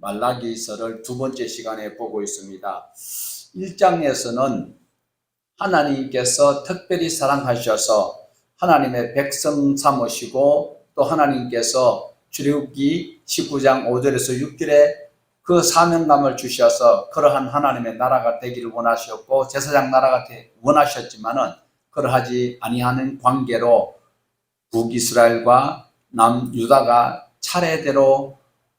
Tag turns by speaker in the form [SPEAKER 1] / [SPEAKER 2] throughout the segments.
[SPEAKER 1] 말라기서를 두 번째 시간에 보고 있습니다. 1장에서는 하나님께서 특별히 사랑하셔서 하나님의 백성 삼으시고 또 하나님께서 출애굽기 19장 5절에서 6절에 그 사명감을 주셔서 그러한 하나님의 나라가 되기를 원하셨고 제사장 나라가 원하셨지만은 그러하지 아니하는 관계로 북이스라엘과 남유다가 차례대로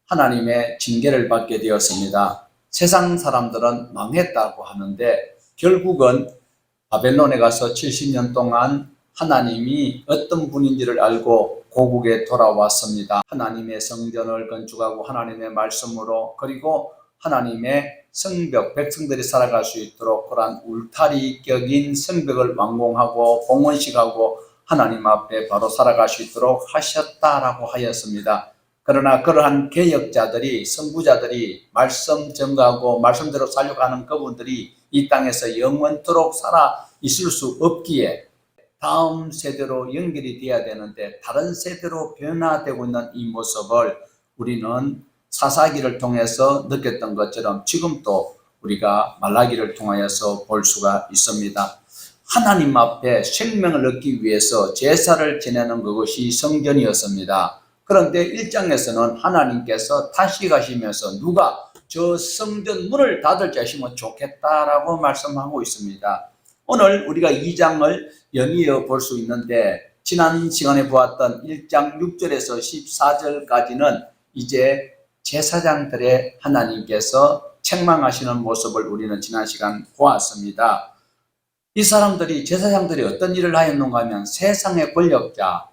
[SPEAKER 1] 하나님의 징계를 받게 되었습니다. 세상 사람들은 망했다고 하는데 결국은 바벨론에 가서 70년 동안 하나님이 어떤 분인지를 알고 고국에 돌아왔습니다. 하나님의 성전을 건축하고 하나님의 말씀으로 그리고 하나님의 성벽, 백성들이 살아갈 수 있도록 그러한 울타리격인 성벽을 완공하고 봉헌식하고 하나님 앞에 바로 살아갈 수 있도록 하셨다라고 하였습니다. 그러나 그러한 개혁자들이, 선구자들이 말씀 전가하고 말씀대로 살려고 하는 그분들이 이 땅에서 영원토록 살아 있을 수 없기에 다음 세대로 연결이 되어야 되는데 다른 세대로 변화되고 있는 이 모습을 우리는 사사기를 통해서 느꼈던 것처럼 지금도 우리가 말라기를 통하여서 볼 수가 있습니다. 하나님 앞에 생명을 얻기 위해서 제사를 지내는 그것이 성전이었습니다. 그런데 1장에서는 하나님께서 다시 가시면서 누가 저 성전 문을 닫을 자시면 좋겠다라고 말씀하고 있습니다. 오늘 우리가 2장을 연이어 볼 수 있는데 지난 시간에 보았던 1장 6절에서 14절까지는 이제 제사장들의 하나님께서 책망하시는 모습을 우리는 지난 시간 보았습니다. 이 사람들이 제사장들이 어떤 일을 하였는가 하면 세상의 권력자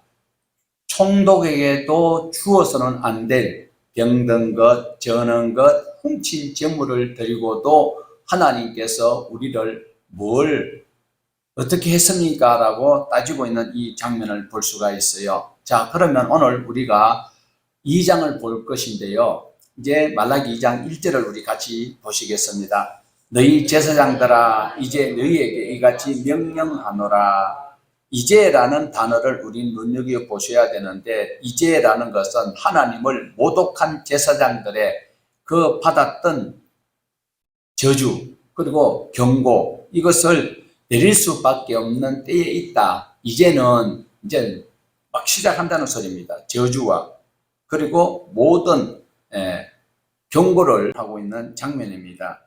[SPEAKER 1] 총독에게도 주어서는 안 될 병든 것, 저는 것, 훔친 재물을 드리고도 하나님께서 우리를 뭘 어떻게 했습니까? 라고 따지고 있는 이 장면을 볼 수가 있어요. 자, 그러면 오늘 우리가 2장을 볼 것인데요. 이제 말라기 2장 1절을 우리 같이 보시겠습니다. 너희 제사장들아 이제 너희에게 이같이 명령하노라. 이제라는 단어를 우리 눈여겨보셔야 되는데 이제라는 것은 하나님을 모독한 제사장들의 그 받았던 저주 그리고 경고 이것을 내릴 수밖에 없는 때에 있다. 이제는 이제 막 시작한다는 소리입니다. 저주와 그리고 모든 경고를 하고 있는 장면입니다.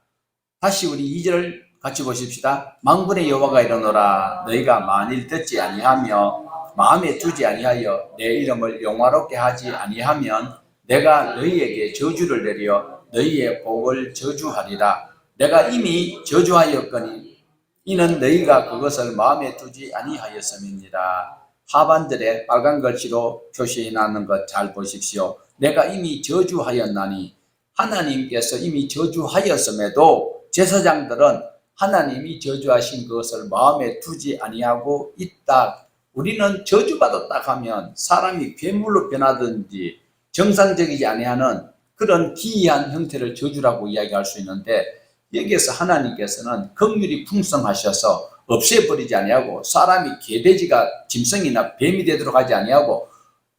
[SPEAKER 1] 다시 우리 2절을 같이 보십시다. 만군의 여호와가 이르노라 너희가 만일 듣지 아니하며 마음에 두지 아니하여 내 이름을 영화롭게 하지 아니하면 내가 너희에게 저주를 내려 너희의 복을 저주하리라. 내가 이미 저주하였거니 이는 너희가 그것을 마음에 두지 아니하였음이니라. 하반절에 빨간 글씨로 표시해 놨는 것 잘 보십시오. 내가 이미 저주하였나니 하나님께서 이미 저주하였음에도 제사장들은 하나님이 저주하신 그것을 마음에 두지 아니하고 있다. 우리는 저주받았다 하면 사람이 괴물로 변하든지 정상적이지 아니하는 그런 기이한 형태를 저주라고 이야기할 수 있는데 여기에서 하나님께서는 긍휼이 풍성하셔서 없애버리지 아니하고 사람이 개돼지가 짐승이나 뱀이 되도록 하지 아니하고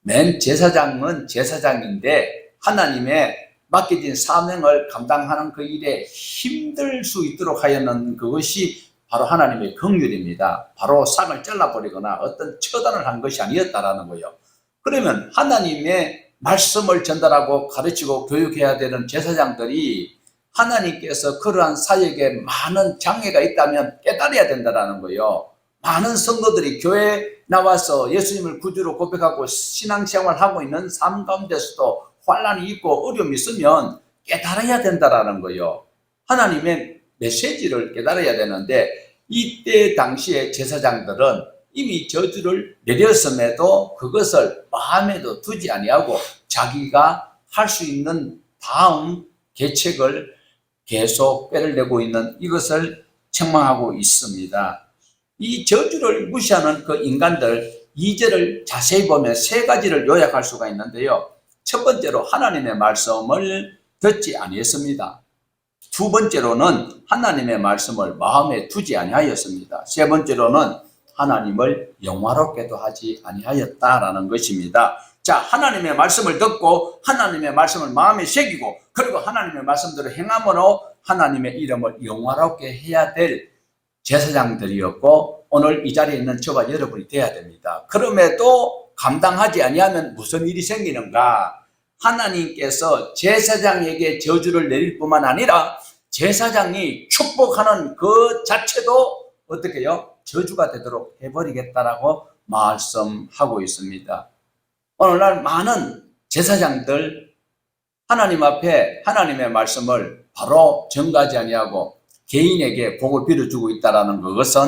[SPEAKER 1] 맨 제사장은 제사장인데 하나님의 맡겨진 사명을 감당하는 그 일에 힘들 수 있도록 하였는 그것이 바로 하나님의 긍휼입니다. 바로 삭을 잘라버리거나 어떤 처단을 한 것이 아니었다라는 거예요. 그러면 하나님의 말씀을 전달하고 가르치고 교육해야 되는 제사장들이 하나님께서 그러한 사역에 많은 장애가 있다면 깨달아야 된다는 거예요. 많은 성도들이 교회에 나와서 예수님을 구주로 고백하고 신앙생활을 하고 있는 삶 가운데서도 환난이 있고 어려움이 있으면 깨달아야 된다는 거예요. 하나님의 메시지를 깨달아야 되는데 이때 당시에 제사장들은 이미 저주를 내렸음에도 그것을 마음에도 두지 아니하고 자기가 할 수 있는 다음 계책을 계속 빼내고 있는 이것을 책망하고 있습니다. 이 저주를 무시하는 그 인간들 2절을 자세히 보면 세 가지를 요약할 수가 있는데요. 첫 번째로 하나님의 말씀을 듣지 아니했습니다. 두 번째로는 하나님의 말씀을 마음에 두지 아니하였습니다. 세 번째로는 하나님을 영화롭게도 하지 아니하였다라는 것입니다. 자, 하나님의 말씀을 듣고 하나님의 말씀을 마음에 새기고 그리고 하나님의 말씀대로 행함으로 하나님의 이름을 영화롭게 해야 될 제사장들이었고 오늘 이 자리에 있는 저와 여러분이 돼야 됩니다. 그럼에도 감당하지 아니하면 무슨 일이 생기는가? 하나님께서 제사장에게 저주를 내릴 뿐만 아니라 제사장이 축복하는 그 자체도 어떻게 해요? 저주가 되도록 해버리겠다라고 말씀하고 있습니다. 오늘날 많은 제사장들 하나님 앞에 하나님의 말씀을 바로 전가하지 아니하고 개인에게 복을 빌어주고 있다는 것은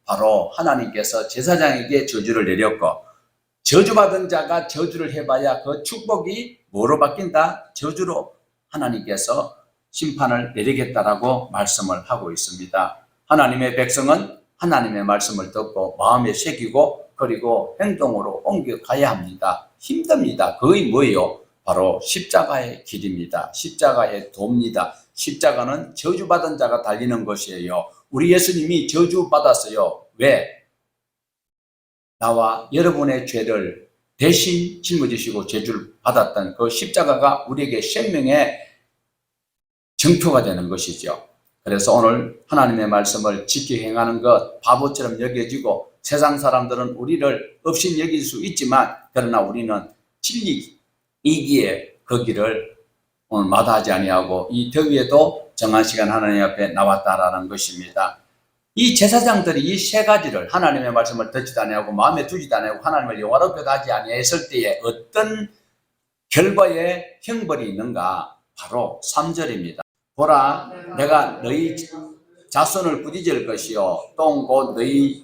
[SPEAKER 1] 바로 하나님께서 제사장에게 저주를 내렸고 저주받은 자가 저주를 해봐야 그 축복이 뭐로 바뀐다? 저주로 하나님께서 심판을 내리겠다라고 말씀을 하고 있습니다. 하나님의 백성은 하나님의 말씀을 듣고 마음에 새기고 그리고 행동으로 옮겨가야 합니다. 힘듭니다. 그게 뭐예요? 바로 십자가의 길입니다. 십자가의 도입니다. 십자가는 저주받은 자가 달리는 것이에요. 우리 예수님이 저주받았어요. 왜? 나와 여러분의 죄를 대신 짊어지시고 저주를 받았던 그 십자가가 우리에게 생명의 증표가 되는 것이죠. 그래서 오늘 하나님의 말씀을 지켜 행하는 것 바보처럼 여겨지고 세상 사람들은 우리를 없인 여길 수 있지만 그러나 우리는 진리이기에 그 길을 오늘 마다하지 아니하고 이 더위에도 정한 시간 하나님 앞에 나왔다라는 것입니다. 이 제사장들이 이 세 가지를 하나님의 말씀을 듣지도 아니하고 마음에 두지도 아니하고 하나님을 영화롭게 하지 아니했을 때에 어떤 결과의 형벌이 있는가? 바로 3절입니다. 보라, 내가 너희 자손을 부딪을 것이요 똥 곧 너희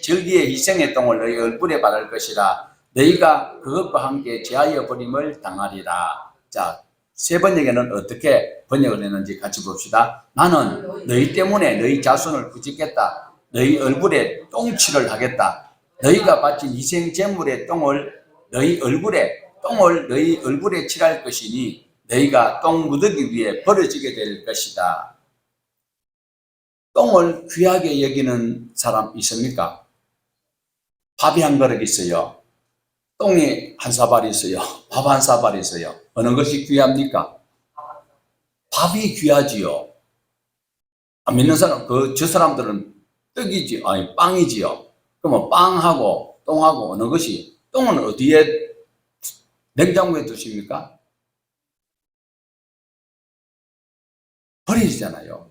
[SPEAKER 1] 절기의 희생의 똥을 너희 얼굴에 바를 것이라. 너희가 그것과 함께 제하여 버림을 당하리라. 자, 세 번역에는 어떻게 번역을 했는지 같이 봅시다. 나는 너희 때문에 너희 자손을 부짓겠다. 너희 얼굴에 똥칠을 하겠다. 너희가 바친 희생 제물의 똥을 너희 얼굴에 칠할 것이니 너희가 똥 묻기 위해 버려지게 될 것이다. 똥을 귀하게 여기는 사람 있습니까? 밥이 한 그릇 있어요. 똥이 한 사발이 있어요. 밥 한 사발이 있어요. 어느 것이 귀합니까? 밥이 귀하지요. 안 믿는 사람, 저 사람들은 떡이지, 아니, 빵이지요. 그러면 빵하고 똥하고 어느 것이, 똥은 어디에, 냉장고에 두십니까? 버리잖아요.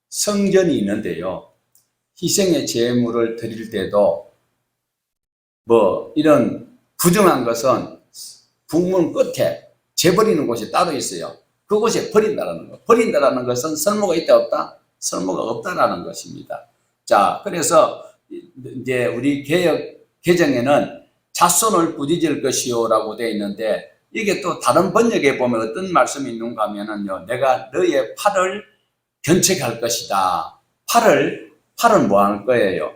[SPEAKER 1] 성전이 있는데요. 희생의 제물을 드릴 때도 이런 부정한 것은 북문 끝에 재버리는 곳이 따로 있어요. 그곳에 버린다라는 것. 버린다라는 것은 설모가 있다 없다? 설모가 없다라는 것입니다. 자, 그래서 이제 우리 개정에는 자손을 부딪을 것이요라고 되어 있는데 이게 또 다른 번역에 보면 어떤 말씀이 있는가 하면은요. 내가 너의 팔을 견책할 것이다. 팔은 뭐 할 거예요?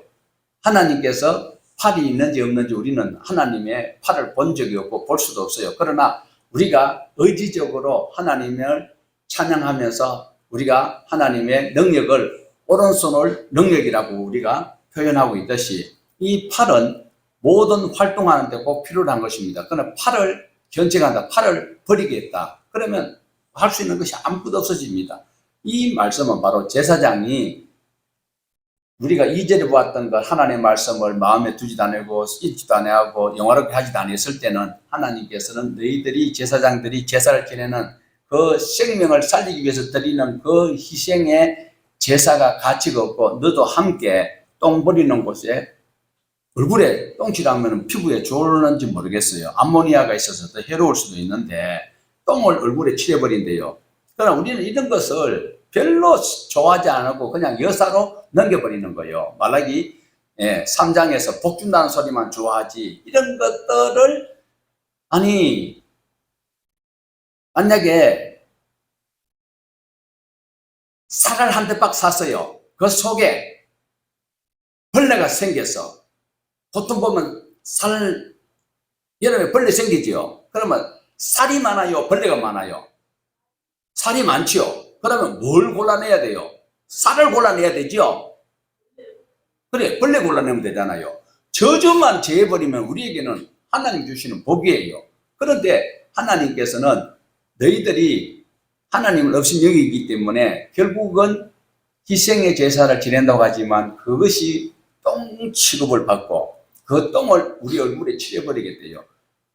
[SPEAKER 1] 하나님께서 팔이 있는지 없는지 우리는 하나님의 팔을 본 적이 없고 볼 수도 없어요. 그러나 우리가 의지적으로 하나님을 찬양하면서 우리가 하나님의 능력을 오른손을 능력이라고 우리가 표현하고 있듯이 이 팔은 모든 활동하는 데 꼭 필요한 것입니다. 그러나 팔을 견책한다. 팔을 버리겠다. 그러면 할 수 있는 것이 아무것도 없어집니다. 이 말씀은 바로 제사장이 우리가 이전에 보았던 것 하나님의 말씀을 마음에 두지도 않고 읽지도 않고 영화롭게 하지도 않았을 때는 하나님께서는 너희들이 제사장들이 제사를 지내는 그 생명을 살리기 위해서 드리는 그 희생의 제사가 가치가 없고 너도 함께 똥 버리는 곳에 얼굴에 똥칠하면 피부에 좋을는지 모르겠어요. 암모니아가 있어서 더 해로울 수도 있는데 똥을 얼굴에 칠해버린대요. 그러나 우리는 이런 것을 별로 좋아하지 않고 그냥 여사로 넘겨버리는 거예요. 말라기 3장에서 복 준다는 소리만 좋아하지 이런 것들을 만약에 쌀을 한 대박 샀어요. 그 속에 벌레가 생겨서 보통 보면 여름에 벌레 생기지요. 그러면 쌀이 많아요? 벌레가 많아요? 쌀이 많지요. 그러면 뭘 골라내야 돼요? 쌀을 골라내야 되죠? 그래, 벌레 골라내면 되잖아요. 저주만 제해버리면 우리에게는 하나님 주시는 복이에요. 그런데 하나님께서는 너희들이 하나님을 없인 여기기 때문에 결국은 희생의 제사를 지낸다고 하지만 그것이 똥 취급을 받고 그 똥을 우리 얼굴에 칠해버리겠대요.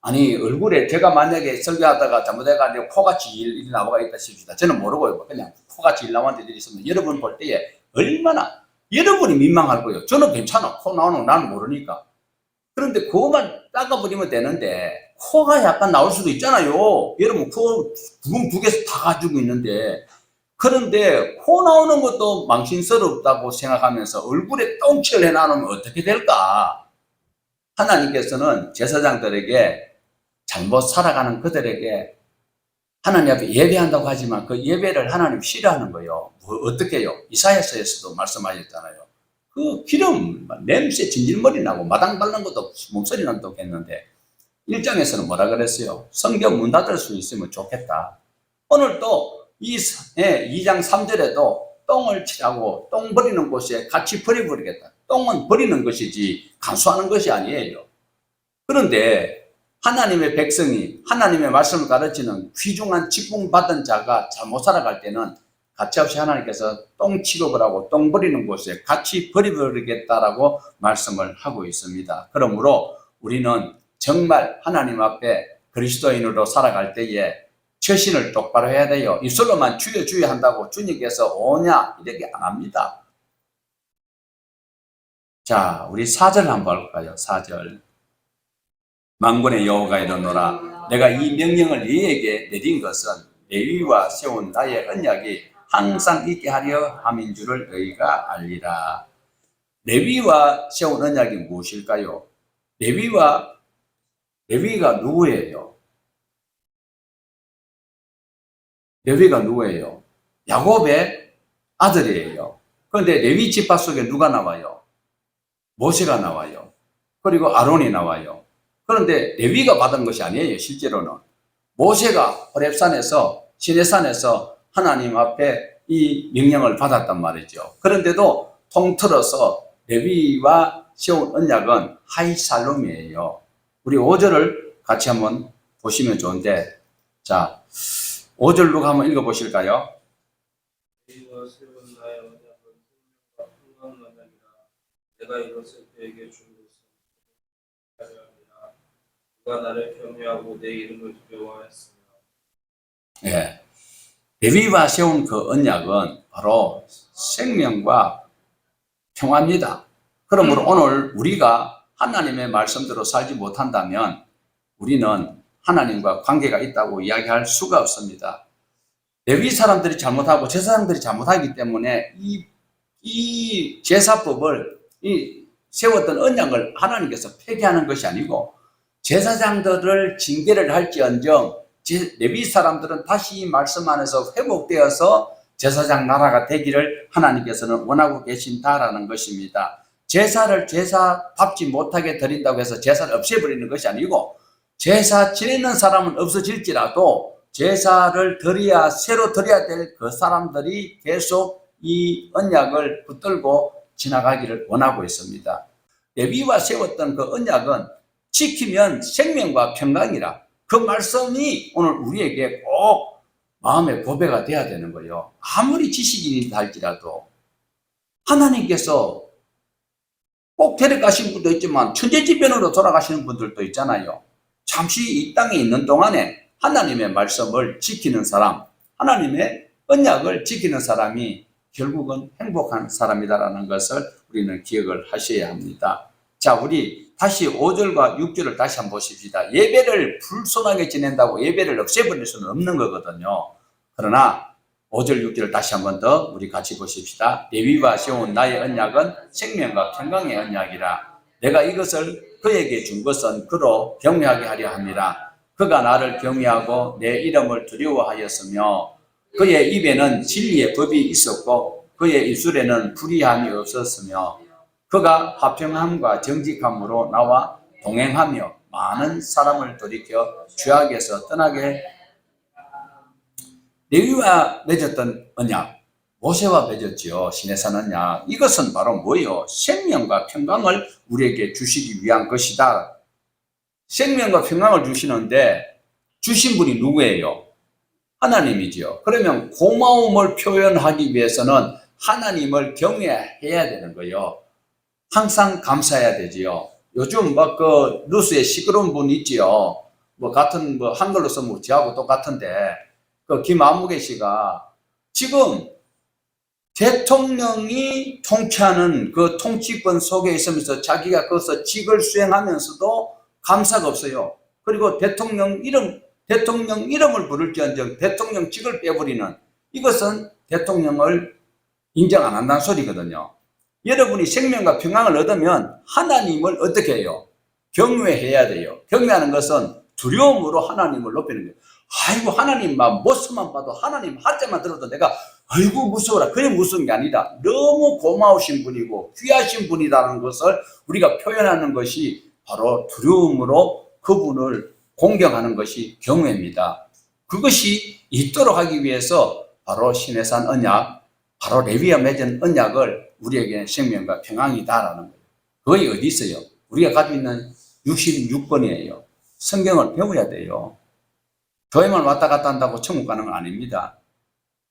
[SPEAKER 1] 아니 얼굴에 제가 만약에 설교하다가 잘못해가지고 코같이 일 나무가 있다 싶시다. 저는 모르고요. 그냥 코같이 일 나무한테 있으면 여러분 볼 때에 얼마나 여러분이 민망할 거예요. 저는 괜찮아. 코 나오는 거 나는 모르니까. 그런데 그거만 닦아버리면 되는데 코가 약간 나올 수도 있잖아요. 여러분 코 구멍 두 개서 다 가지고 있는데 그런데 코 나오는 것도 망신스럽다고 생각하면서 얼굴에 똥칠을 해놔놓으면 어떻게 될까? 하나님께서는 제사장들에게 잘못 살아가는 그들에게 하나님 앞에 예배한다고 하지만 그 예배를 하나님 싫어하는 거예요. 어떻게 해요? 이사야서에서도 말씀하셨잖아요. 그 기름, 냄새 진질머리 나고 마당 밟는 것도 몸소리 난다고 했는데 1장에서는 뭐라 그랬어요? 성경 문 닫을 수 있으면 좋겠다. 오늘 또 2장 3절에도 똥을 칠하고 똥 버리는 곳에 같이 버려버리겠다. 똥은 버리는 것이지 간수하는 것이 아니에요. 그런데 하나님의 백성이 하나님의 말씀을 가르치는 귀중한 직분받은 자가 잘못 살아갈 때는 가차없이 하나님께서 똥 취급을 하고 똥 버리는 곳에 같이 버려버리겠다라고 말씀을 하고 있습니다. 그러므로 우리는 정말 하나님 앞에 그리스도인으로 살아갈 때에 처신을 똑바로 해야 돼요. 입술로만 주여 주여 한다고 주님께서 오냐 이렇게 안 합니다. 자, 우리 4절 한번 볼까요? 4절. 만군의 여호와가 이르노라 내가 이 명령을 너희에게 내린 것은 레위와 세운 나의 언약이 항상 있게 하려 함인 줄을 너희가 알리라. 레위와 세운 언약이 무엇일까요? 레위가 누구예요? 레위가 누구예요? 야곱의 아들이에요. 그런데 레위 지파 속에 누가 나와요? 모세가 나와요. 그리고 아론이 나와요. 그런데 레위가 받은 것이 아니에요. 실제로는 모세가 호렙산에서 시내산에서 하나님 앞에 이 명령을 받았단 말이죠. 그런데도 통틀어서 레위와 세운 언약은 하이살롬이에요. 우리 5절을 같이 한번 보시면 좋은데, 자 5절로 한번 읽어보실까요?
[SPEAKER 2] 레위와 세운 나의 언약은 생명과 평강의 언약이라. 내가 이것을 그에게 준 것은 그가 나를 경외하고 내 이름을 두려워하였으며.
[SPEAKER 1] 예, 레위와 세운 그 언약은 바로 생명과 평화입니다. 그러므로 오늘 우리가 하나님의 말씀대로 살지 못한다면 우리는 하나님과 관계가 있다고 이야기할 수가 없습니다. 레위 사람들이 잘못하고 제사장들이 잘못하기 때문에 이 제사법을 세웠던 언약을 하나님께서 폐기하는 것이 아니고 제사장들을 징계를 할지언정 레위 사람들은 다시 이 말씀 안에서 회복되어서 제사장 나라가 되기를 하나님께서는 원하고 계신다라는 것입니다. 제사를 제사답지 못하게 드린다고 해서 제사를 없애버리는 것이 아니고 제사 지내는 사람은 없어질지라도 제사를 드려야 새로 드려야 될 그 사람들이 계속 이 언약을 붙들고 지나가기를 원하고 있습니다. 레위와 세웠던 그 언약은 지키면 생명과 평강이라 그 말씀이 오늘 우리에게 꼭 마음의 고백가 돼야 되는 거예요. 아무리 지식인이다 할지라도 하나님께서 꼭 데려가신 분도 있지만 천재지변으로 돌아가시는 분들도 있잖아요. 잠시 이 땅에 있는 동안에 하나님의 말씀을 지키는 사람, 하나님의 언약을 지키는 사람이 결국은 행복한 사람이다라는 것을 우리는 기억을 하셔야 합니다. 자, 우리 다시 5절과 6절을 다시 한번 보십시다. 예배를 불손하게 지낸다고 예배를 없애버릴 수는 없는 거거든요. 그러나 5절, 6절을 다시 한번 더 우리 같이 보십시다. 레위와 세운 나의 언약은 생명과 평강의 언약이라. 내가 이것을 그에게 준 것은 그로 경외하게 하려 함이라. 그가 나를 경외하고 내 이름을 두려워하였으며 그의 입에는 진리의 법이 있었고 그의 입술에는 불의함이 없었으며 그가 화평함과 정직함으로 나와 동행하며 많은 사람을 돌이켜 죄악에서 떠나게. 레위와 맺었던 언약, 모세와 맺었지요. 시내산 언약. 이것은 바로 뭐예요? 생명과 평강을 우리에게 주시기 위한 것이다. 생명과 평강을 주시는데 주신 분이 누구예요? 하나님이죠. 그러면 고마움을 표현하기 위해서는 하나님을 경외해야 되는 거예요. 항상 감사해야 되지요. 요즘 막 그 뉴스에 시끄러운 분 있지요. 뭐 같은 뭐 한글로 쓰면 저하고 똑같은데 그 김아무개 씨가 지금 대통령이 통치하는 그 통치권 속에 있으면서 자기가 거기서 직을 수행하면서도 감사가 없어요. 그리고 대통령 이름을 부를지언정 대통령직을 빼버리는, 이것은 대통령을 인정 안 한다는 소리거든요. 여러분이 생명과 평안을 얻으면 하나님을 어떻게 해요? 경외해야 돼요. 경외하는 것은 두려움으로 하나님을 높이는 거예요. 아이고, 하나님만 모습만 봐도, 하나님 한자만 들어도 내가 아이고 무서워라, 그래 무서운 게 아니라 너무 고마우신 분이고 귀하신 분이라는 것을 우리가 표현하는 것이 바로 두려움으로 그분을 공경하는 것이 경외입니다. 그것이 있도록 하기 위해서 바로 시내산 언약, 바로 레위와 맺은 언약을 우리에게 생명과 평안이다라는 거예요. 그게 어디 있어요? 우리가 가지고 있는 66번이에요. 성경을 배워야 돼요. 교회만 왔다 갔다 한다고 천국 가는 건 아닙니다.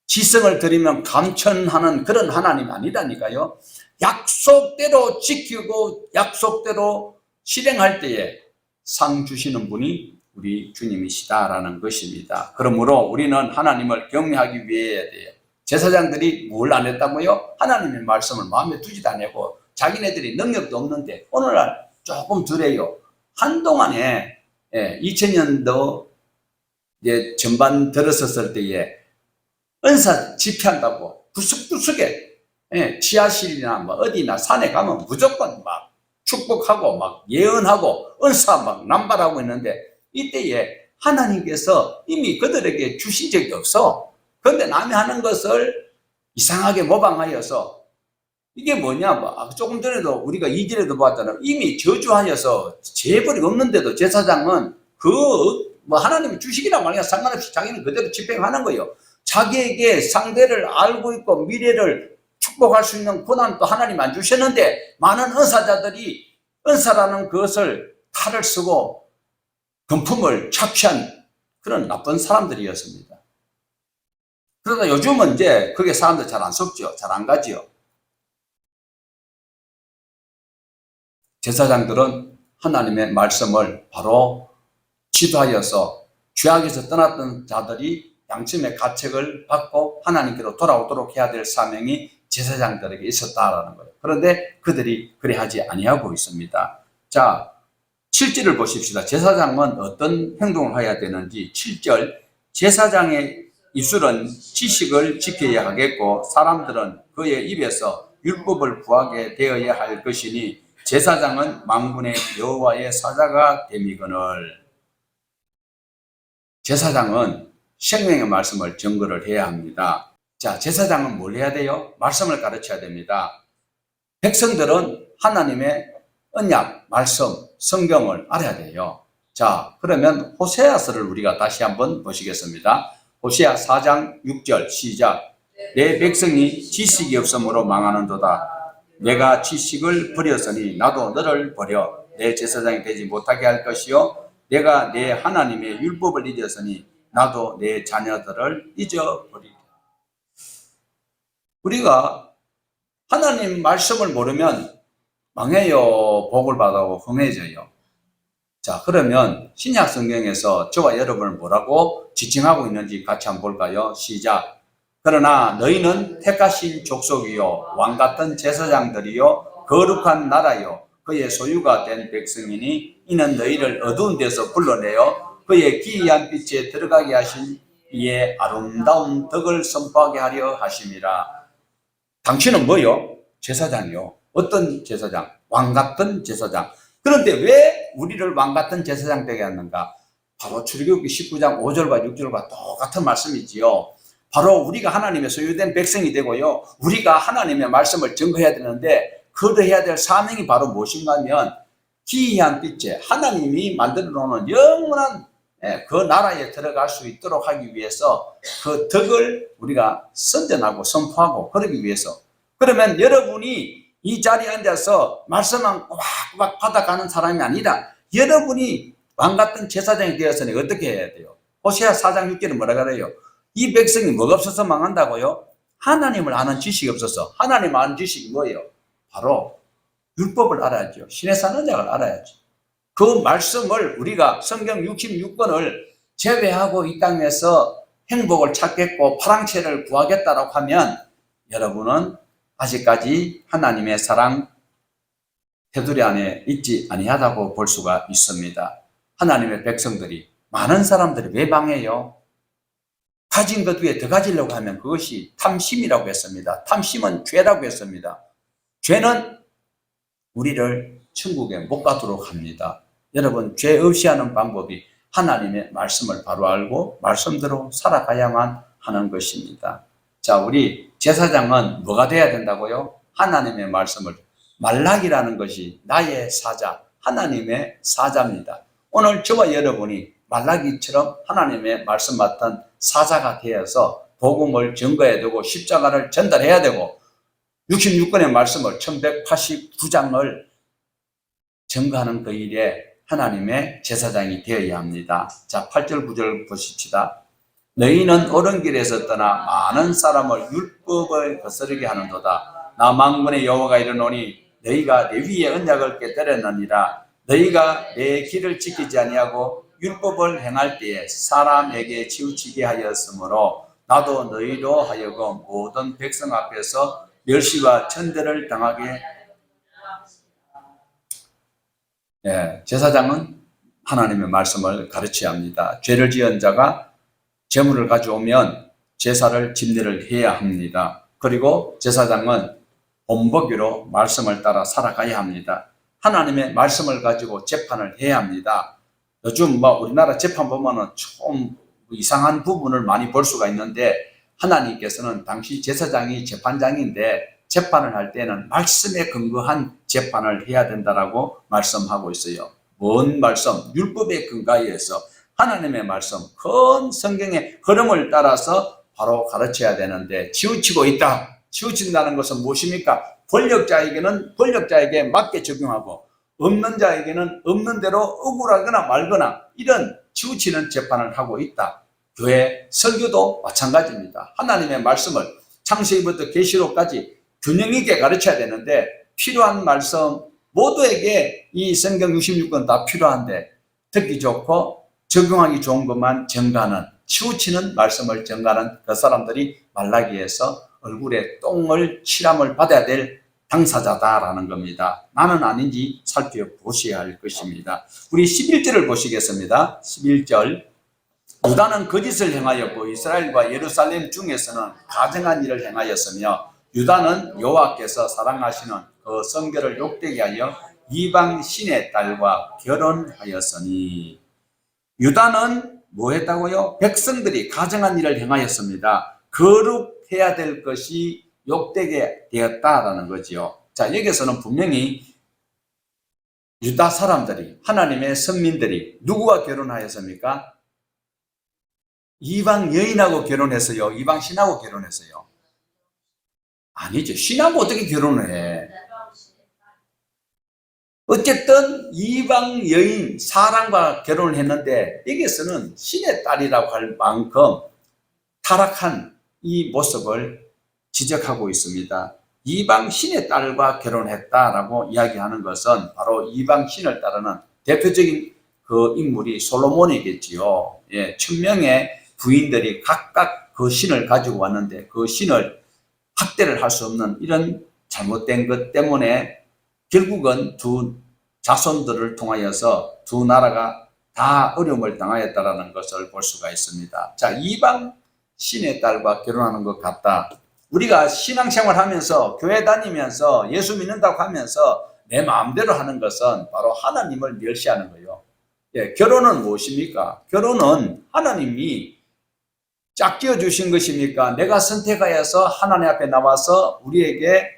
[SPEAKER 1] 지성을 드리면 감천하는 그런 하나님이 아니라니까요. 약속대로 지키고 약속대로 실행할 때에 상 주시는 분이 우리 주님이시다라는 것입니다. 그러므로 우리는 하나님을 경외하기 위해 해야 돼요. 제사장들이 뭘 안 했다고요? 하나님의 말씀을 마음에 두지도 않고 자기네들이 능력도 없는데 오늘날 조금 덜해요. 한동안에 2000년도 이제 전반 들었었을 때에 은사 집회한다고 구석구석에 지하실이나 뭐 어디나 산에 가면 무조건 막 축복하고 막 예언하고 은사 막 남발하고 있는데, 이때에 하나님께서 이미 그들에게 주신 적이 없어. 그런데 남이 하는 것을 이상하게 모방하여서 이게 뭐냐, 뭐 조금 전에도 우리가 2절에도 봤잖아요. 이미 저주하여서 재벌이 없는데도 제사장은 뭐 하나님이 주식이란 말이야 상관없이 자기는 그대로 집행하는 거예요. 자기에게 상대를 알고 있고 미래를 축복할 수 있는 고난도 하나님 안 주셨는데 많은 은사자들이 은사라는 그것을 탈을 쓰고 금품을 착취한 그런 나쁜 사람들이었습니다. 그러다 요즘은 이제 그게 사람들 잘 안 속죠. 잘 안 가지요. 제사장들은 하나님의 말씀을 바로 지도하여서 죄악에서 떠났던 자들이 양심의 가책을 받고 하나님께로 돌아오도록 해야 될 사명이 제사장들에게 있었다라는 거예요. 그런데 그들이 그래 하지 아니하고 있습니다. 자, 7절을 보십시다. 제사장은 어떤 행동을 해야 되는지. 7절, 제사장의 입술은 지식을 지켜야 하겠고 사람들은 그의 입에서 율법을 구하게 되어야 할 것이니 제사장은 만군의 여호와의 사자가 됨이거늘. 제사장은 생명의 말씀을 증거를 해야 합니다. 자, 제사장은 뭘 해야 돼요? 말씀을 가르쳐야 됩니다. 백성들은 하나님의 언약, 말씀, 성경을 알아야 돼요. 자, 그러면 호세아서를 우리가 다시 한번 보시겠습니다. 호세아 4장 6절 시작. 내 백성이 지식이 없으므로 망하는도다. 내가 지식을 버렸으니 나도 너를 버려 내 제사장이 되지 못하게 할 것이요 내가 내 하나님의 율법을 잊었으니 나도 내 자녀들을 잊어버리리라. 우리가 하나님 말씀을 모르면 망해요. 복을 받아고 흥해져요. 자, 그러면 신약 성경에서 저와 여러분을 뭐라고 지칭하고 있는지 같이 한번 볼까요? 시작. 그러나 너희는 택하신 족속이요 왕같은 제사장들이요 거룩한 나라요 그의 소유가 된 백성이니 이는 너희를 어두운 데서 불러내어 그의 기이한 빛에 들어가게 하신 이의 아름다운 덕을 선포하게 하려 하심이라. 당신은 뭐요? 제사장이요. 어떤 제사장? 왕같은 제사장. 그런데 왜 우리를 왕같은 제사장 되게 하는가? 바로 출애굽기 19장 5절과 6절과 똑같은 말씀이지요. 바로 우리가 하나님의 소유된 백성이 되고요. 우리가 하나님의 말씀을 증거해야 되는데 그를 해야 될 사명이 바로 무엇인가 하면 기이한 빛에 하나님이 만들어 놓은 영원한 그 나라에 들어갈 수 있도록 하기 위해서 그 덕을 우리가 선전하고 선포하고 그러기 위해서. 그러면 여러분이 이 자리에 앉아서 말씀만 꼬박꼬박 받아가는 사람이 아니라 여러분이 왕같은 제사장이 되었으니 어떻게 해야 돼요? 호세아 4장 6절에 뭐라 그래요? 이 백성이 뭐가 없어서 망한다고요? 하나님을 아는 지식이 없어서. 하나님 아는 지식이 뭐예요? 바로 율법을 알아야죠. 신의 산 언약을 알아야죠. 그 말씀을 우리가 성경 66권을 제외하고 이 땅에서 행복을 찾겠고 파랑채를 구하겠다라고 하면 여러분은 아직까지 하나님의 사랑 테두리 안에 있지 아니하다고 볼 수가 있습니다. 하나님의 백성들이, 많은 사람들이 왜 망해요? 가진 것 위에 더 가지려고 하면 그것이 탐심이라고 했습니다. 탐심은 죄라고 했습니다. 죄는 우리를 천국에 못 가도록 합니다. 여러분, 죄 없이 하는 방법이 하나님의 말씀을 바로 알고 말씀대로 살아가야만 하는 것입니다. 자, 우리 제사장은 뭐가 돼야 된다고요? 하나님의 말씀을, 말라기라는 것이 나의 사자, 하나님의 사자입니다. 오늘 저와 여러분이 말라기처럼 하나님의 말씀 맡은 사자가 되어서 복음을 증거해야 되고 십자가를 전달해야 되고 66권의 말씀을 1189장을 증거하는 그 일에 하나님의 제사장이 되어야 합니다. 자, 8절 9절 보십시다. 너희는 옳은 길에서 떠나 많은 사람을 율법을 거스르게 하는도다. 나 만군의 여호와가 이르노니 너희가 레위의 언약을 깨뜨렸느니라. 너희가 내 길을 지키지 아니하고 율법을 행할 때에 사람에게 치우치게 하였으므로 나도 너희로 하여금 모든 백성 앞에서 멸시와 천대를 당하게. 제사장은 하나님의 말씀을 가르쳐야 합니다. 죄를 지은 자가 제물을 가져오면 제사를 집례를 해야 합니다. 그리고 제사장은 본보기로 말씀을 따라 살아가야 합니다. 하나님의 말씀을 가지고 재판을 해야 합니다. 요즘 우리나라 재판 보면은 좀 이상한 부분을 많이 볼 수가 있는데, 하나님께서는 당시 제사장이 재판장인데 재판을 할 때는 말씀에 근거한 재판을 해야 된다라고 말씀하고 있어요. 뭔 말씀? 율법에 근거해서 하나님의 말씀, 큰 성경의 흐름을 따라서 바로 가르쳐야 되는데 치우치고 있다. 치우친다는 것은 무엇입니까? 권력자에게는 권력자에게 맞게 적용하고 없는 자에게는 없는 대로 억울하거나 말거나 이런 치우치는 재판을 하고 있다. 교회 설교도 마찬가지입니다. 하나님의 말씀을 창세기부터 계시록까지 균형 있게 가르쳐야 되는데 필요한 말씀, 모두에게 이 성경 66권 다 필요한데 듣기 좋고 적용하기 좋은 것만 전가하는, 치우치는 말씀을 전가하는 그 사람들이 말라기에서 얼굴에 똥을 칠함을 받아야 될 당사자다라는 겁니다. 나는 아닌지 살펴보셔야 할 것입니다. 우리 11절을 보시겠습니다. 11절. 유다는 거짓을 행하였고 이스라엘과 예루살렘 중에서는 가증한 일을 행하였으며 유다는 여호와께서 사랑하시는 그 성결을 욕되게 하여 이방 신의 딸과 결혼하였으니. 유다는 뭐 했다고요? 백성들이 가증한 일을 행하였습니다. 거룩해야 될 것이 욕되게 되었다라는 거지요. 자, 여기서는 분명히 유다 사람들이, 하나님의 선민들이 누구와 결혼하였습니까? 이방 여인하고 결혼했어요? 이방 신하고 결혼했어요? 아니죠. 신하고 어떻게 결혼을 해? 어쨌든 이방 여인 사람과 결혼을 했는데 여기서는 신의 딸이라고 할 만큼 타락한 이 모습을 지적하고 있습니다. 이방 신의 딸과 결혼했다라고 이야기하는 것은 바로 이방 신을 따르는 대표적인 그 인물이 솔로몬이겠지요. 1000명의 부인들이 각각 그 신을 가지고 왔는데 그 신을 학대를 할 수 없는 이런 잘못된 것 때문에 결국은 두 자손들을 통하여서 두 나라가 다 어려움을 당하였다는 것을 볼 수가 있습니다. 자, 이방 신의 딸과 결혼하는 것 같다. 우리가 신앙생활 하면서 교회 다니면서 예수 믿는다고 하면서 내 마음대로 하는 것은 바로 하나님을 멸시하는 거예요. 결혼은 무엇입니까? 결혼은 하나님이 짝지어 주신 것입니까? 내가 선택하여서 하나님 앞에 나와서 우리에게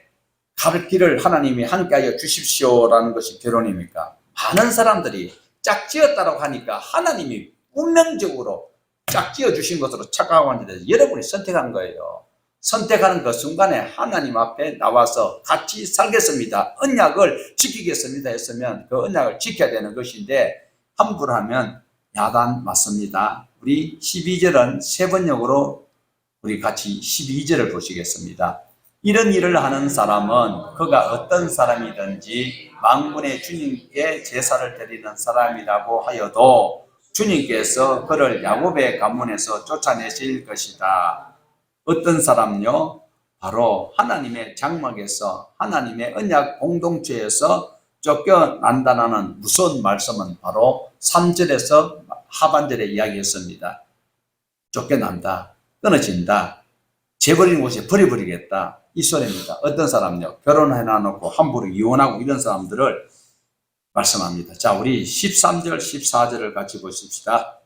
[SPEAKER 1] 갈 길을 하나님이 함께하여 주십시오라는 것이 결혼입니까? 많은 사람들이 짝지었다고 하니까 하나님이 운명적으로 짝지어 주신 것으로 착각하고 있는데 여러분이 선택한 거예요. 선택하는 그 순간에 하나님 앞에 나와서 같이 살겠습니다, 언약을 지키겠습니다 했으면 그 언약을 지켜야 되는 것인데 함부로 하면 야단 맞습니다. 우리 12절은 세 번역으로 우리 같이 12절을 보시겠습니다. 이런 일을 하는 사람은 그가 어떤 사람이든지 만군의 주님께 제사를 드리는 사람이라고 하여도 주님께서 그를 야곱의 가문에서 쫓아내실 것이다. 어떤 사람요? 바로 하나님의 장막에서 하나님의 언약 공동체에서 쫓겨난다는 무서운 말씀은 바로 3절에서 하반절에 이야기했습니다. 쫓겨난다, 끊어진다, 재버리는 곳에 버려버리겠다, 이 소리입니다. 어떤 사람요? 결혼해놔놓고 함부로 이혼하고 이런 사람들을 말씀합니다. 자, 우리 13절, 14절을 같이 보십시다.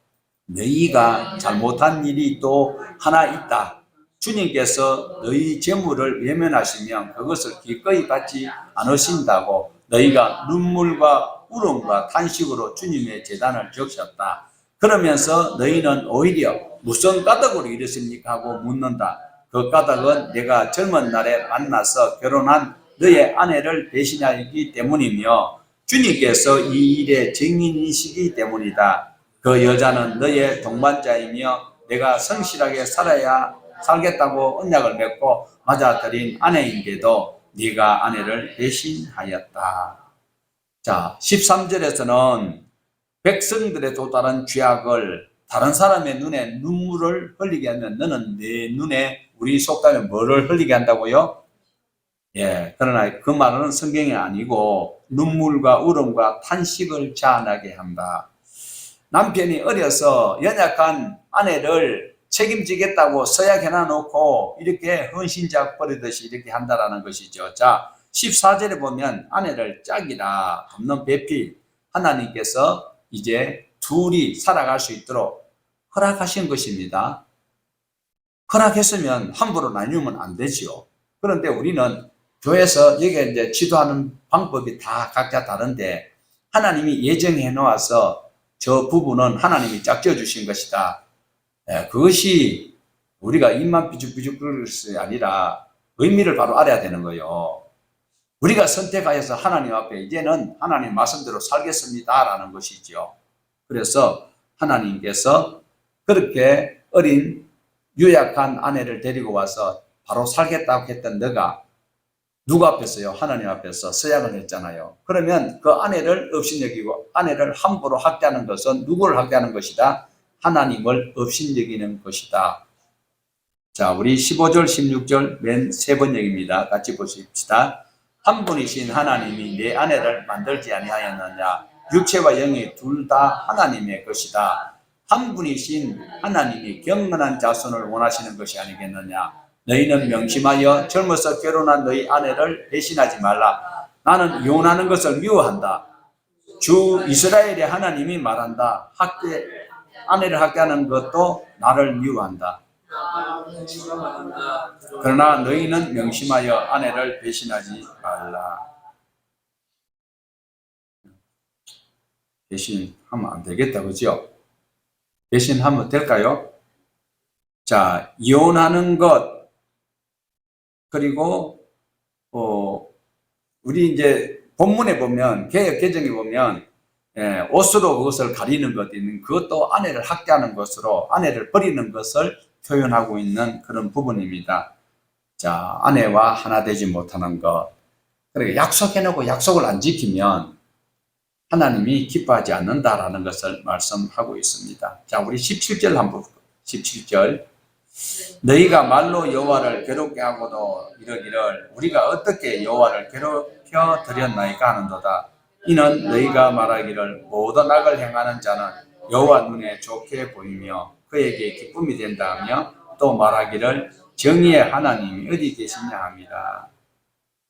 [SPEAKER 1] 너희가 잘못한 일이 또 하나 있다. 주님께서 너희 재물을 외면하시면 그것을 기꺼이 받지 않으신다고 너희가 눈물과 울음과 탄식으로 주님의 제단을 적셨다. 그러면서 너희는 오히려 무슨 까닭으로 이러십니까 하고 묻는다. 그 까닭은 내가 젊은 날에 만나서 결혼한 너의 아내를 배신하기 때문이며 주님께서 이 일의 증인이시기 때문이다. 그 여자는 너의 동반자이며 내가 성실하게 살겠다고 언약을 맺고 맞아들인 아내인데도 네가 아내를 배신하였다. 자, 13절에서는 백성들의 또 다른 죄악을 다른 사람의 눈에 눈물을 흘리게 하면 너는 내 눈에 우리 속담에 뭐를 흘리게 한다고요? 예, 그러나 그 말은 성경이 아니고 눈물과 울음과 탄식을 자아나게 한다. 남편이 어려서 연약한 아내를 책임지겠다고 서약해놔 놓고 이렇게 헌신작 버리듯이 이렇게 한다라는 것이죠. 자, 14절에 보면 아내를 짝이라 갚는 배필 하나님께서 이제 둘이 살아갈 수 있도록 허락하신 것입니다. 허락했으면 함부로 나누면 안 되지요. 그런데 우리는 교회에서 여기에 이제 지도하는 방법이 다 각자 다른데 하나님이 예정해 놓아서 저 부분은 하나님이 짝지어 주신 것이다. 그것이 우리가 입만 삐죽삐죽 그럴 것이 아니라 의미를 바로 알아야 되는 거예요. 우리가 선택하여서 하나님 앞에 이제는 하나님 말씀대로 살겠습니다라는 것이죠. 그래서 하나님께서 그렇게 어린 유약한 아내를 데리고 와서 바로 살겠다고 했던 너가 누구 앞에서요? 하나님 앞에서 서약을 했잖아요. 그러면 그 아내를 업신여기고 아내를 함부로 학대하는 것은 누구를 학대하는 것이다? 하나님을 업신여기는 것이다. 자, 우리 15절, 16절 맨 세 번역입니다. 같이 보십시다. 한 분이신 하나님이 내 아내를 만들지 아니하였느냐? 육체와 영이 둘 다 하나님의 것이다. 한 분이신 하나님이 경건한 자손을 원하시는 것이 아니겠느냐? 너희는 명심하여 젊어서 결혼한 너희 아내를 배신하지 말라. 나는 이혼하는 것을 미워한다. 주 이스라엘의 하나님이 말한다. 아내를 학대하는 것도 나를 미워한다. 그러나 너희는 명심하여 아내를 배신하지 말라. 배신하면 안 되겠다, 그죠? 배신하면 될까요? 자, 이혼하는 것, 그리고 우리 이제 본문에 보면 개역 개정에 보면 옷으로 그것을 가리는 것 있는 그것도 아내를 학대하는 것으로 아내를 버리는 것을 표현하고 있는 그런 부분입니다. 자, 아내와 하나 되지 못하는 것. 그러니까 약속해놓고 약속을 안 지키면 하나님이 기뻐하지 않는다라는 것을 말씀하고 있습니다. 자, 우리 17절 한번 17절. 너희가 말로 여호와를 괴롭게 하고도 이러기를 우리가 어떻게 여호와를 괴롭혀 드렸나이까 하는도다. 이는 너희가 말하기를 모든 악을 행하는 자는 여호와 눈에 좋게 보이며 그에게 기쁨이 된다 하며 또 말하기를 정의의 하나님이 어디 계시냐 합니다.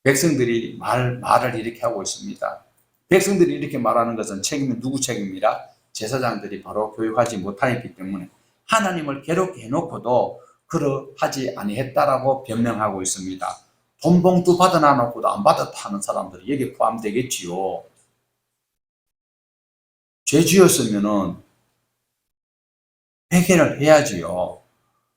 [SPEAKER 1] 백성들이 말을 이렇게 하고 있습니다. 백성들이 이렇게 말하는 것은 책임은 누구 책임이라? 제사장들이 바로 교육하지 못하였기 때문에 하나님을 괴롭게 해놓고도 그러하지 아니했다라고 변명하고 있습니다. 돈 봉투 받아놔 놓고도 안 받았다 하는 사람들이 여기에 포함되겠지요. 죄 지었으면은 회개를 해야지요.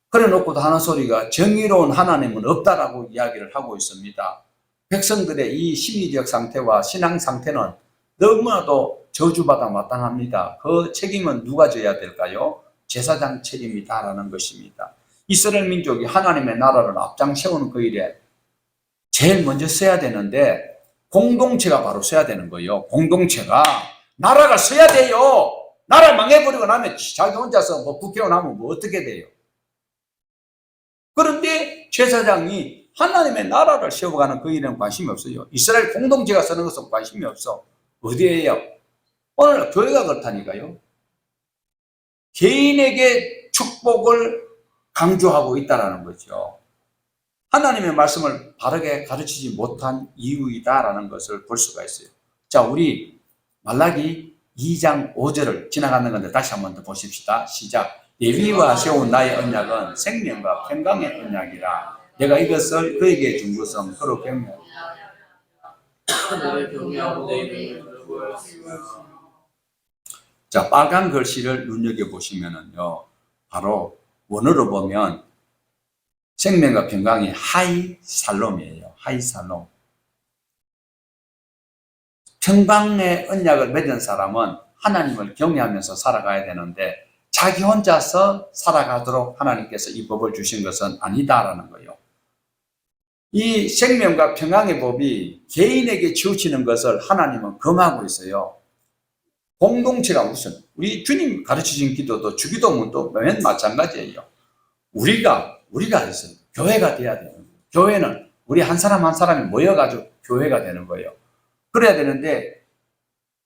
[SPEAKER 1] 그래 놓고도 하는 소리가 정의로운 하나님은 없다라고 이야기를 하고 있습니다. 백성들의 이 심리적 상태와 신앙 상태는 너무나도 저주받아 마땅합니다. 그 책임은 누가 져야 될까요? 제사장 책임이다라는 것입니다. 이스라엘 민족이 하나님의 나라를 앞장 세우는 그 일에 제일 먼저 써야 되는데 공동체가 바로 써야 되는 거예요. 공동체가 나라가 서야 돼요. 나라 망해버리고 나면 자기 혼자서 뭐 국회의원 하면 뭐 어떻게 돼요? 그런데 제사장이 하나님의 나라를 세워가는 그 일에는 관심이 없어요. 이스라엘 공동체가 쓰는 것은 관심이 없어. 어디에요? 오늘 교회가 그렇다니까요. 개인에게 축복을 강조하고 있다는 거죠. 하나님의 말씀을 바르게 가르치지 못한 이유이다라는 것을 볼 수가 있어요. 자, 우리 말라기 2장 5절을 지나가는 건데 다시 한번 더 보십시다. 시작. 예비와 세운 나의 언약은 생명과 평강의 언약이라. 내가 이것을 그에게 준 것은 그로 경멸.
[SPEAKER 2] 나를 경외하고 내 이름을 들고 하였으며.
[SPEAKER 1] 자, 빨간 글씨를 눈여겨보시면은요, 바로 원어로 보면 생명과 평강이 하이살롬이에요. 하이살롬. 평강의 언약을 맺은 사람은 하나님을 경외하면서 살아가야 되는데 자기 혼자서 살아가도록 하나님께서 이 법을 주신 것은 아니다라는 거예요. 이 생명과 평강의 법이 개인에게 치우치는 것을 하나님은 금하고 있어요. 공동체가 무슨, 우리 주님 가르치신 기도도 주기도문도 맨 마찬가지예요. 우리가 있어요. 교회가 돼야 돼요. 교회는 우리 한 사람 한 사람이 모여가지고 교회가 되는 거예요. 그래야 되는데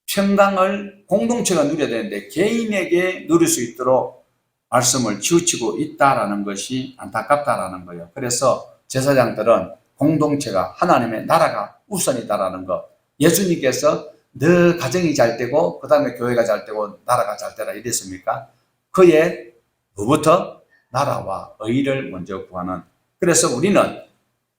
[SPEAKER 1] 평강을 공동체가 누려야 되는데 개인에게 누릴 수 있도록 말씀을 치우치고 있다라는 것이 안타깝다라는 거예요. 그래서 제사장들은 공동체가 하나님의 나라가 우선이다라는 것. 예수님께서 너 가정이 잘 되고 그 다음에 교회가 잘 되고 나라가 잘 되라 이랬습니까? 그의 뭐부터? 나라와 의를 먼저 구하는. 그래서 우리는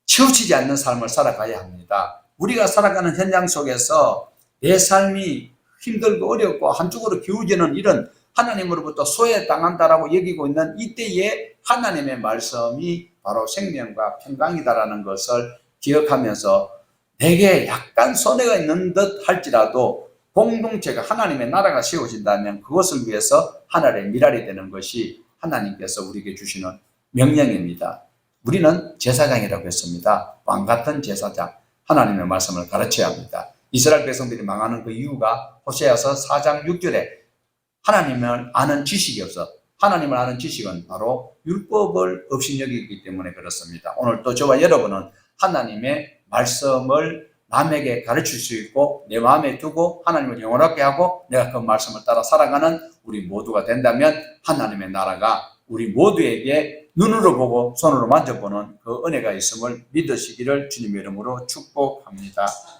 [SPEAKER 1] 치우치지 않는 삶을 살아가야 합니다. 우리가 살아가는 현장 속에서 내 삶이 힘들고 어렵고 한쪽으로 기울지는 이런 하나님으로부터 소외당한다라고 여기고 있는 이때에 하나님의 말씀이 바로 생명과 평강이다라는 것을 기억하면서 내게 약간 손해가 있는 듯 할지라도 공동체가 하나님의 나라가 세워진다면 그것을 위해서 하늘의 미랄이 되는 것이 하나님께서 우리에게 주시는 명령입니다. 우리는 제사장이라고 했습니다. 왕같은 제사장, 하나님의 말씀을 가르쳐야 합니다. 이스라엘 백성들이 망하는 그 이유가 호세아서 4장 6절에 하나님을 아는 지식이 없어. 하나님을 아는 지식은 바로 율법을 업신여기기 때문에 그렇습니다. 오늘 또 저와 여러분은 하나님의 말씀을 남에게 가르칠 수 있고 내 마음에 두고 하나님을 영원하게 하고 내가 그 말씀을 따라 살아가는 우리 모두가 된다면 하나님의 나라가 우리 모두에게 눈으로 보고 손으로 만져보는 그 은혜가 있음을 믿으시기를 주님의 이름으로 축복합니다.